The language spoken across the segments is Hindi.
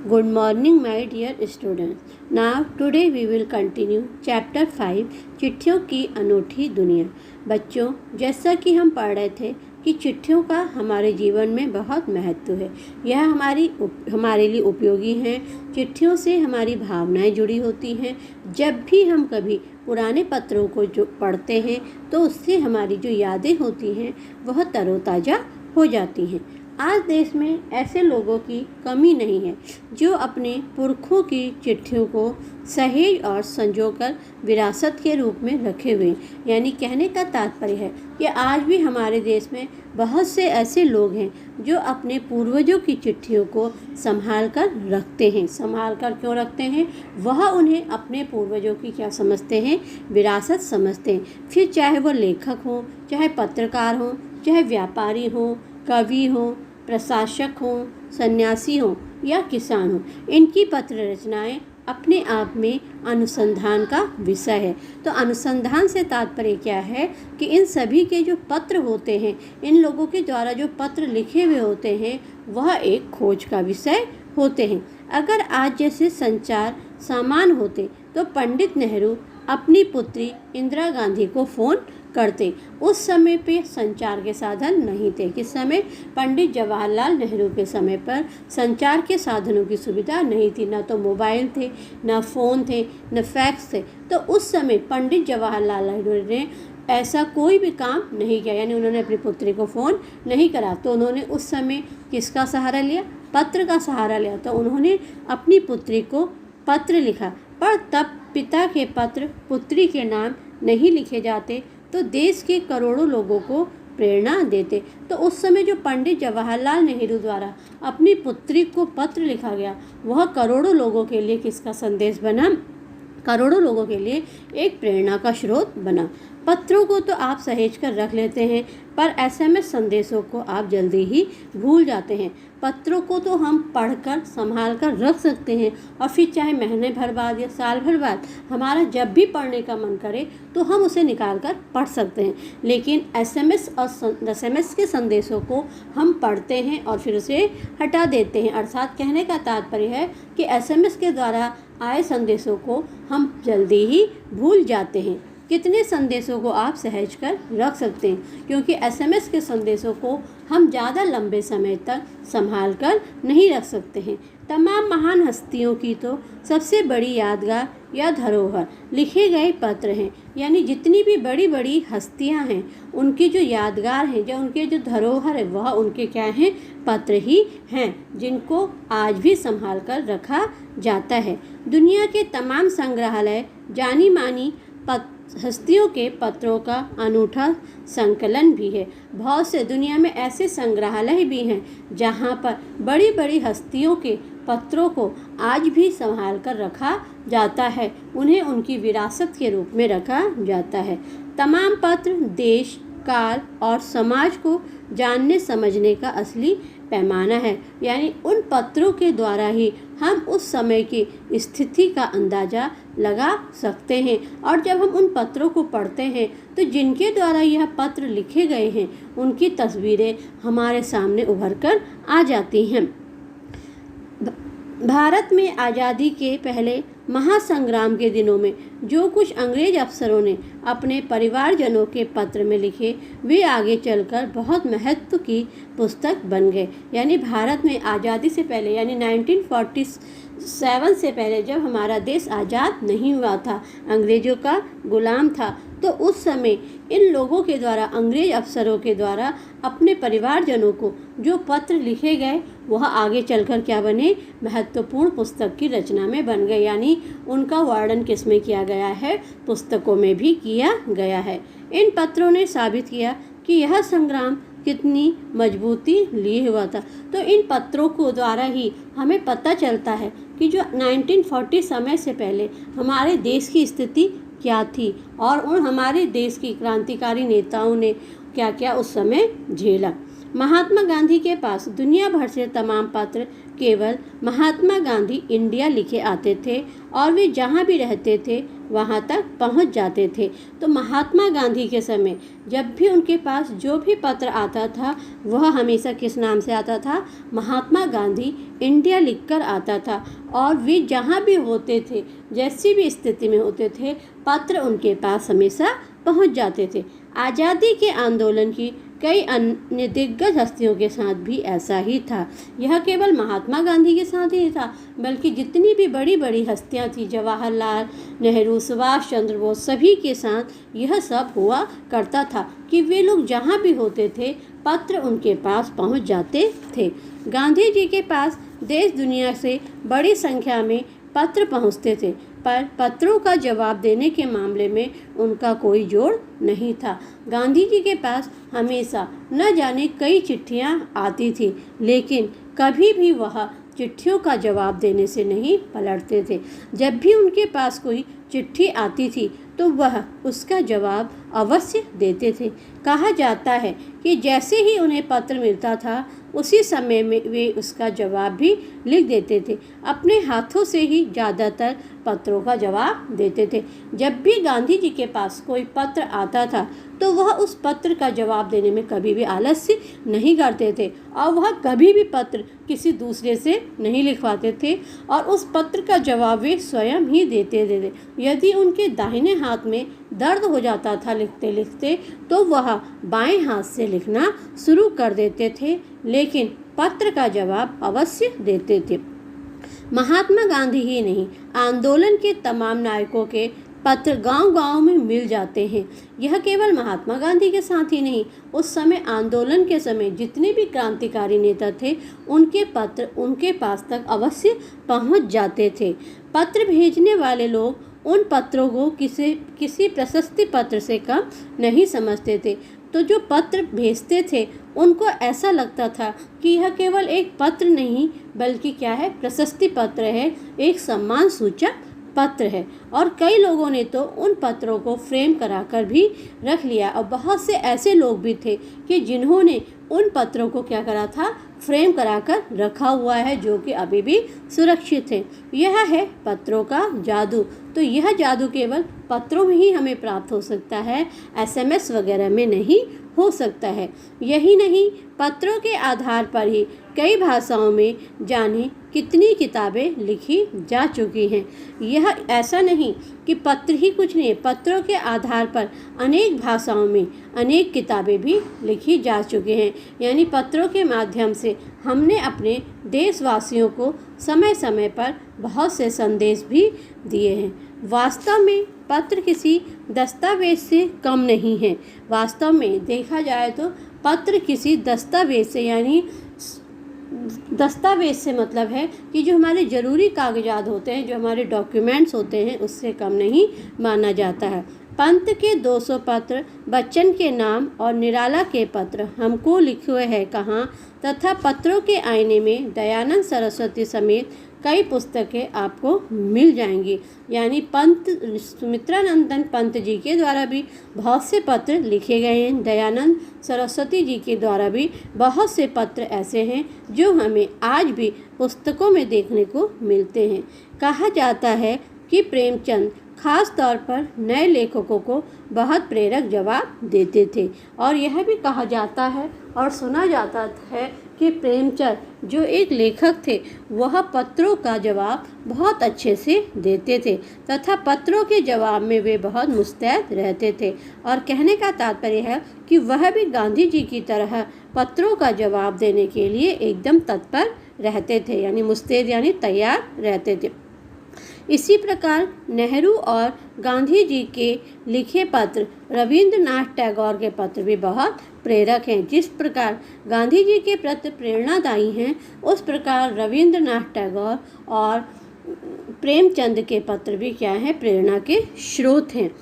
Good morning, my dear students. Now, today we will continue Chapter 5 चिट्ठियों की अनूठी दुनिया। बच्चों, जैसा कि हम पढ़ रहे थे कि चिट्ठियों का हमारे जीवन में बहुत महत्व है। यह हमारे लिए उपयोगी हैं। चिट्ठियों से हमारी भावनाएं जुड़ी होती हैं। जब भी हम कभी पुराने पत्रों को जो पढ़ते हैं तो उससे हमारी जो यादें होती हैं वह तरोताज़ा हो जाती हैं। आज देश में ऐसे लोगों की कमी नहीं है जो अपने पुरखों की चिट्ठियों को सहेज और संजोकर विरासत के रूप में रखे हुए। यानी कहने का तात्पर्य है कि आज भी हमारे देश में बहुत से ऐसे लोग हैं जो अपने पूर्वजों की चिट्ठियों को संभाल कर रखते हैं। संभाल कर क्यों रखते हैं? वह उन्हें अपने पूर्वजों की क्या समझते हैं? विरासत समझते हैं। फिर चाहे वह लेखक हों, चाहे पत्रकार हों, चाहे व्यापारी हों, कवि हों, प्रशासक हों, सन्यासी हों या किसान हों, इनकी पत्र रचनाएं अपने आप में अनुसंधान का विषय है। तो अनुसंधान से तात्पर्य क्या है कि इन सभी के जो पत्र होते हैं, इन लोगों के द्वारा जो पत्र लिखे हुए होते हैं, वह एक खोज का विषय होते हैं। अगर आज जैसे संचार सामान होते तो पंडित नेहरू अपनी पुत्री इंदिरा गांधी को फ़ोन करते। उस समय पे संचार के साधन नहीं थे। किस समय? पंडित जवाहरलाल नेहरू के समय पर संचार के साधनों की सुविधा नहीं थी। ना तो मोबाइल थे, ना फ़ोन थे, न फैक्स थे। तो उस समय पंडित जवाहरलाल नेहरू ने ऐसा कोई भी काम नहीं किया, यानी उन्होंने अपनी पुत्री को फ़ोन नहीं करा। तो उन्होंने उस समय किसका सहारा लिया? पत्र का सहारा लिया। तो उन्होंने अपनी पुत्री को पत्र लिखा। पर तब पिता के पत्र पुत्री के नाम नहीं लिखे जाते तो देश के करोड़ों लोगों को प्रेरणा देते। तो उस समय जो पंडित जवाहरलाल नेहरू द्वारा अपनी पुत्री को पत्र लिखा गया, वह करोड़ों लोगों के लिए किसका संदेश बना? करोड़ों लोगों के लिए एक प्रेरणा का स्रोत बना। पत्रों को तो आप सहेज कर रख लेते हैं, पर एसएमएस संदेशों को आप जल्दी ही भूल जाते हैं। पत्रों को तो हम पढ़कर संभाल कर रख सकते हैं और फिर चाहे महीने भर बाद या साल भर बाद हमारा जब भी पढ़ने का मन करे तो हम उसे निकाल कर पढ़ सकते हैं। लेकिन एसएमएस के संदेशों को हम पढ़ते हैं और फिर उसे हटा देते हैं। अर्थात कहने का तात्पर्य है कि एसएमएस के द्वारा आए संदेशों को हम जल्दी ही भूल जाते हैं। कितने संदेशों को आप सहेज कर रख सकते हैं? क्योंकि एसएमएस के संदेशों को हम ज़्यादा लंबे समय तक संभाल कर नहीं रख सकते हैं। तमाम महान हस्तियों की तो सबसे बड़ी यादगार या धरोहर लिखे गए पत्र हैं। यानी जितनी भी बड़ी बड़ी हस्तियां हैं, उनकी जो यादगार हैं, जो उनके जो धरोहर है, वह उनके क्या हैं? पत्र ही हैं, जिनको आज भी संभाल कर रखा जाता है। दुनिया के तमाम संग्रहालय जानी मानी हस्तियों के पत्रों का अनूठा संकलन भी है। बहुत से दुनिया में ऐसे संग्रहालय भी हैं जहां पर बड़ी बड़ी हस्तियों के पत्रों को आज भी संभाल कर रखा जाता है। उन्हें उनकी विरासत के रूप में रखा जाता है। तमाम पत्र देश, काल और समाज को जानने समझने का असली पैमाना है। यानी उन पत्रों के द्वारा ही हम उस समय की स्थिति का अंदाज़ा लगा सकते हैं। और जब हम उन पत्रों को पढ़ते हैं तो जिनके द्वारा यह पत्र लिखे गए हैं, उनकी तस्वीरें हमारे सामने उभर कर आ जाती हैं। भारत में आज़ादी के पहले महासंग्राम के दिनों में जो कुछ अंग्रेज अफसरों ने अपने परिवारजनों के पत्र में लिखे, वे आगे चलकर बहुत महत्व की पुस्तक बन गए। यानी भारत में आज़ादी से पहले, यानी 1947 से पहले, जब हमारा देश आज़ाद नहीं हुआ था, अंग्रेज़ों का गुलाम था, तो उस समय इन लोगों के द्वारा, अंग्रेज अफसरों के द्वारा अपने परिवारजनों को जो पत्र लिखे गए, वह आगे चलकर क्या बने? महत्वपूर्ण पुस्तक की रचना में बन गए। यानी उनका वर्णन किसमें किया गया है? पुस्तकों में भी किया गया है। इन पत्रों ने साबित किया कि यह संग्राम कितनी मजबूती लिए हुआ था। तो इन पत्रों को द्वारा ही हमें पता चलता है कि जो 1940 समय से पहले हमारे देश की स्थिति क्या थी और उन हमारे देश की क्रांतिकारी नेताओं ने क्या क्या उस समय झेला। महात्मा गांधी के पास दुनिया भर से तमाम पत्र केवल महात्मा गांधी इंडिया लिखे आते थे और वे जहाँ भी रहते थे वहाँ तक पहुँच जाते थे। तो महात्मा गांधी के समय जब भी उनके पास जो भी पत्र आता था वह हमेशा किस नाम से आता था? महात्मा गांधी इंडिया लिखकर आता था। और वे जहाँ भी होते थे, जैसी भी स्थिति में होते थे, पत्र उनके पास हमेशा पहुँच जाते थे। आज़ादी के आंदोलन की कई अन्य दिग्गज हस्तियों के साथ भी ऐसा ही था। यह केवल महात्मा गांधी के साथ ही था, बल्कि जितनी भी बड़ी बड़ी हस्तियां थी, जवाहरलाल नेहरू, सुभाष चंद्र बोस, सभी के साथ यह सब हुआ करता था कि वे लोग जहाँ भी होते थे पत्र उनके पास पहुँच जाते थे। गांधी जी के पास देश दुनिया से बड़ी संख्या में पत्र पहुँचते थे, पर पत्रों का जवाब देने के मामले में उनका कोई जोड़ नहीं था। गांधी जी के पास हमेशा न जाने कई चिट्ठियां आती थी, लेकिन कभी भी वह चिट्ठियों का जवाब देने से नहीं पलटते थे। जब भी उनके पास कोई चिट्ठी आती थी तो वह उसका जवाब अवश्य देते थे। कहा जाता है कि जैसे ही उन्हें पत्र मिलता था उसी समय में वे उसका जवाब भी लिख देते थे। अपने हाथों से ही ज़्यादातर पत्रों का जवाब देते थे। जब भी गांधी जी के पास कोई पत्र आता था तो वह उस पत्र का जवाब देने में कभी भी आलस्य नहीं करते थे और वह कभी भी पत्र किसी दूसरे से नहीं लिखवाते थे और उस पत्र का जवाब वे स्वयं ही देते थे। यदि उनके दाहिने हाथ में दर्द हो जाता था लिखते लिखते तो वह बाएं हाथ से लिखना शुरू कर देते थे, लेकिन पत्र का जवाब अवश्य देते थे। महात्मा गांधी ही नहीं, आंदोलन के तमाम नायकों के पत्र गांव-गांव में मिल जाते हैं। यह केवल महात्मा गांधी के साथ ही नहीं, उस समय आंदोलन के समय जितने भी क्रांतिकारी नेता थे उनके पत्र उनके पास तक अवश्य पहुंच जाते थे। पत्र भेजने वाले लोग उन पत्रों को किसी प्रशस्ति पत्र से कम नहीं समझते थे। तो जो पत्र भेजते थे उनको ऐसा लगता था कि यह केवल एक पत्र नहीं बल्कि क्या है, प्रशस्ति पत्र है, एक सम्मान सूचक पत्र है। और कई लोगों ने तो उन पत्रों को फ्रेम कराकर भी रख लिया और बहुत से ऐसे लोग भी थे कि जिन्होंने उन पत्रों को क्या करा था, फ्रेम कराकर रखा हुआ है, जो कि अभी भी सुरक्षित है। यह है पत्रों का जादू। तो यह जादू केवल पत्रों में ही हमें प्राप्त हो सकता है, एसएमएस वगैरह में नहीं हो सकता है। यही नहीं, पत्रों के आधार पर ही कई भाषाओं में जाने कितनी किताबें लिखी जा चुकी हैं। यह ऐसा नहीं कि पत्र ही कुछ नहीं है, पत्रों के आधार पर अनेक भाषाओं में अनेक किताबें भी लिखी जा चुकी हैं। यानी पत्रों के माध्यम से हमने अपने देशवासियों को समय समय पर बहुत से संदेश भी दिए हैं। वास्तव में पत्र किसी दस्तावेज से कम नहीं है। वास्तव में देखा जाए तो पत्र किसी दस्तावेज से, यानी दस्तावेज से मतलब है कि जो हमारे ज़रूरी कागजात होते हैं, जो हमारे डॉक्यूमेंट्स होते हैं, उससे कम नहीं माना जाता है। पंत के 200 पत्र, बच्चन के नाम और निराला के पत्र हमको लिखे हुए हैं कहाँ, तथा पत्रों के आईने में दयानंद सरस्वती समेत कई पुस्तकें आपको मिल जाएंगी। यानी पंत सुमित्रानंदन पंत जी के द्वारा भी बहुत से पत्र लिखे गए हैं। दयानंद सरस्वती जी के द्वारा भी बहुत से पत्र ऐसे हैं जो हमें आज भी पुस्तकों में देखने को मिलते हैं। कहा जाता है कि प्रेमचंद खास तौर पर नए लेखकों को बहुत प्रेरक जवाब देते थे। और यह भी कहा जाता है और सुना जाता है कि प्रेमचंद जो एक लेखक थे वह पत्रों का जवाब बहुत अच्छे से देते थे तथा पत्रों के जवाब में वे बहुत मुस्तैद रहते थे। और कहने का तात्पर्य है कि वह भी गांधी जी की तरह पत्रों का जवाब देने के लिए एकदम तत्पर रहते थे, यानी मुस्तैद यानी तैयार रहते थे। इसी प्रकार नेहरू और गांधी जी के लिखे पत्र, रविंद्रनाथ टैगोर के पत्र भी बहुत प्रेरक हैं। जिस प्रकार गांधी जी के प्रति प्रेरणादायी हैं, उस प्रकार रविंद्रनाथ टैगोर और प्रेमचंद के पत्र भी क्या हैं, प्रेरणा के स्रोत हैं।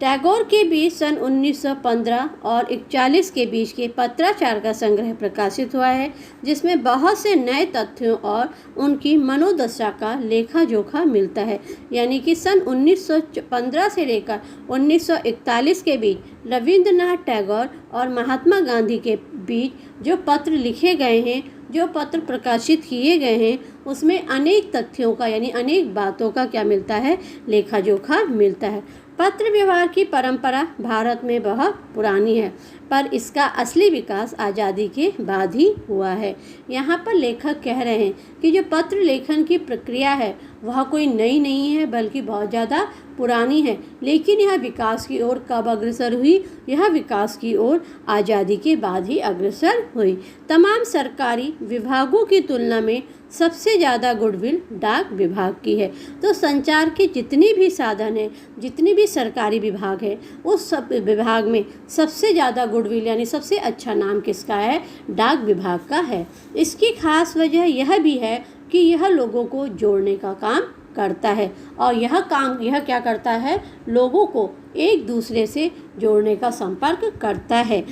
टैगोर के बीच सन 1915 और 1941 के बीच के पत्राचार का संग्रह प्रकाशित हुआ है, जिसमें बहुत से नए तथ्यों और उनकी मनोदशा का लेखा जोखा मिलता है। यानी कि सन 1915 से लेकर 1941 के बीच रविंद्रनाथ टैगोर और महात्मा गांधी के बीच जो पत्र लिखे गए हैं, जो पत्र प्रकाशित किए गए हैं, उसमें अनेक तथ्यों का यानी अनेक बातों का क्या मिलता है, लेखा जोखा मिलता है। पत्र व्यवहार की परंपरा भारत में बहुत पुरानी है, पर इसका असली विकास आज़ादी के बाद ही हुआ है। यहाँ पर लेखक कह रहे हैं कि जो पत्र लेखन की प्रक्रिया है वह कोई नई नहीं है, बल्कि बहुत ज़्यादा पुरानी है। लेकिन यह विकास की ओर कब अग्रसर हुई? यह विकास की ओर आज़ादी के बाद ही अग्रसर हुई। तमाम सरकारी विभागों की तुलना में सबसे ज़्यादा गुडविल डाक विभाग की है। तो संचार के जितने भी साधन हैं, जितने भी सरकारी विभाग हैं, उस सब विभाग में सबसे ज़्यादा गुडविल यानी सबसे अच्छा नाम किसका है? डाक विभाग का है। इसकी खास वजह यह भी है कि यह लोगों को जोड़ने का काम करता है, और यह क्या करता है? लोगों को एक दूसरे से जोड़ने का संपर्क करता है।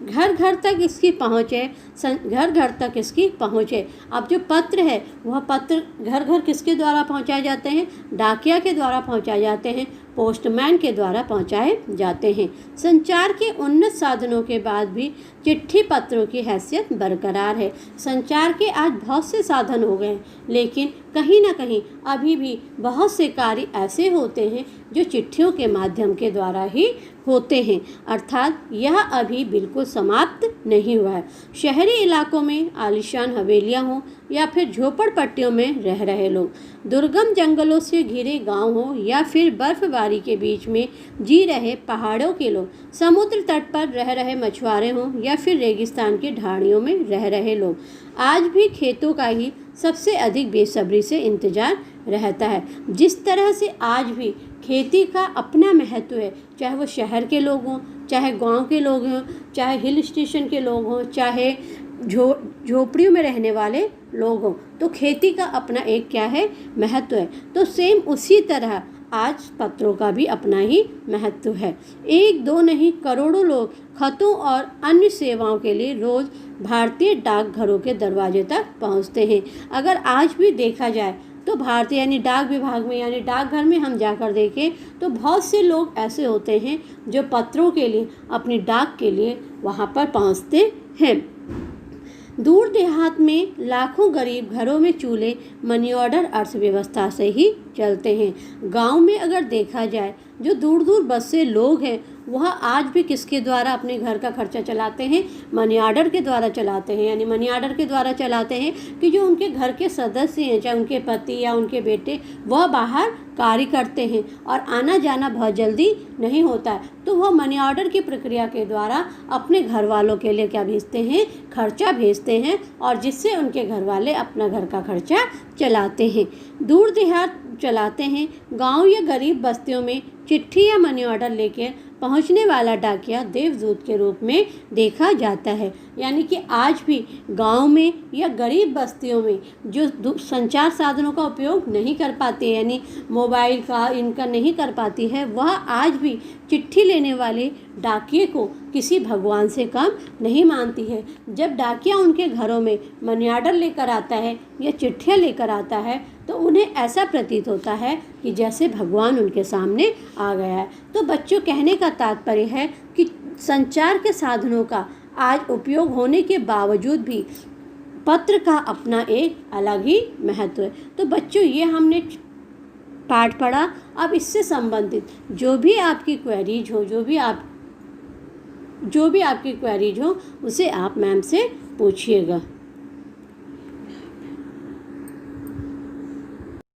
घर घर तक इसकी पहुँच है, घर घर तक इसकी पहुँच है। अब जो पत्र है वह पत्र घर घर किसके द्वारा पहुँचाए जाते हैं? डाकिया के द्वारा पहुँचाए जाते हैं, पोस्टमैन के द्वारा पहुँचाए जाते हैं। संचार के उन्नत साधनों के बाद भी चिट्ठी पत्रों की हैसियत बरकरार है। संचार के आज बहुत से साधन हो गए हैं, लेकिन कहीं ना कहीं अभी भी बहुत से कार्य ऐसे होते हैं जो चिट्ठियों के माध्यम के द्वारा ही होते हैं, अर्थात यह अभी बिल्कुल समाप्त नहीं हुआ है। शहरी इलाकों में आलीशान हवेलियां हों या फिर झोपड़पट्टियों में रह रहे लोग, दुर्गम जंगलों से घिरे गांव हो या फिर बर्फबारी के बीच में जी रहे पहाड़ों के लोग, समुद्र तट पर रह रहे मछुआरे हों या फिर रेगिस्तान की ढाणियों में रह रहे लोग, आज भी खेतों का ही सबसे अधिक बेसब्री से इंतजार रहता है। जिस तरह से आज भी खेती का अपना महत्व है, चाहे वो शहर के लोग हों, चाहे गांव के लोग हों, चाहे हिल स्टेशन के लोग हों, चाहे झोपड़ियों में रहने वाले लोग हों, तो खेती का अपना एक क्या है? महत्व है। तो सेम उसी तरह आज पत्रों का भी अपना ही महत्व है। एक दो नहीं, करोड़ों लोग खतों और अन्य सेवाओं के लिए रोज भारतीय डाकघरों के दरवाजे तक पहुंचते हैं। अगर आज भी देखा जाए तो भारतीय यानी डाक विभाग में यानी डाकघर में हम जाकर देखें तो बहुत से लोग ऐसे होते हैं जो पत्रों के लिए, अपनी डाक के लिए वहां पर पहुंचते हैं। दूर देहात में लाखों गरीब घरों में चूल्हे मनी ऑर्डर अर्थव्यवस्था से ही चलते हैं। गांव में अगर देखा जाए जो दूर दूर बसे लोग हैं वह आज भी किसके द्वारा अपने घर का खर्चा चलाते हैं? मनी ऑर्डर के द्वारा चलाते हैं। यानी मनी ऑर्डर के द्वारा चलाते हैं कि जो उनके घर के सदस्य हैं, चाहे उनके पति या उनके बेटे, वह बाहर कार्य करते हैं और आना जाना बहुत जल्दी नहीं होता है, तो वह मनी ऑर्डर की प्रक्रिया के द्वारा अपने घर वालों के लिए क्या भेजते हैं? खर्चा भेजते हैं, और जिससे उनके घर वाले अपना घर का खर्चा चलाते हैं, दूर देहात चलाते हैं। गांव या गरीब बस्तियों में चिट्ठी या मनी ऑर्डर लेकर पहुंचने वाला डाकिया देवदूत के रूप में देखा जाता है। यानी कि आज भी गांव में या गरीब बस्तियों में जो संचार साधनों का उपयोग नहीं कर पाते, यानी मोबाइल का इनका नहीं कर पाती है, वह आज भी चिट्ठी लेने वाले डाकिये को किसी भगवान से कम नहीं मानती है। जब डाकिया उनके घरों में मनी ऑर्डर लेकर आता है या चिट्ठियाँ लेकर आता है तो उन्हें ऐसा प्रतीत होता है कि जैसे भगवान उनके सामने आ गया है। तो बच्चों, कहने का तात्पर्य है कि संचार के साधनों का आज उपयोग होने के बावजूद भी पत्र का अपना एक अलग ही महत्व है। तो बच्चों, ये हमने पाठ पढ़ा। अब इससे संबंधित जो भी आपकी क्वेरीज हो, जो भी आपकी क्वेरीज हो, उसे आप मैम से पूछिएगा।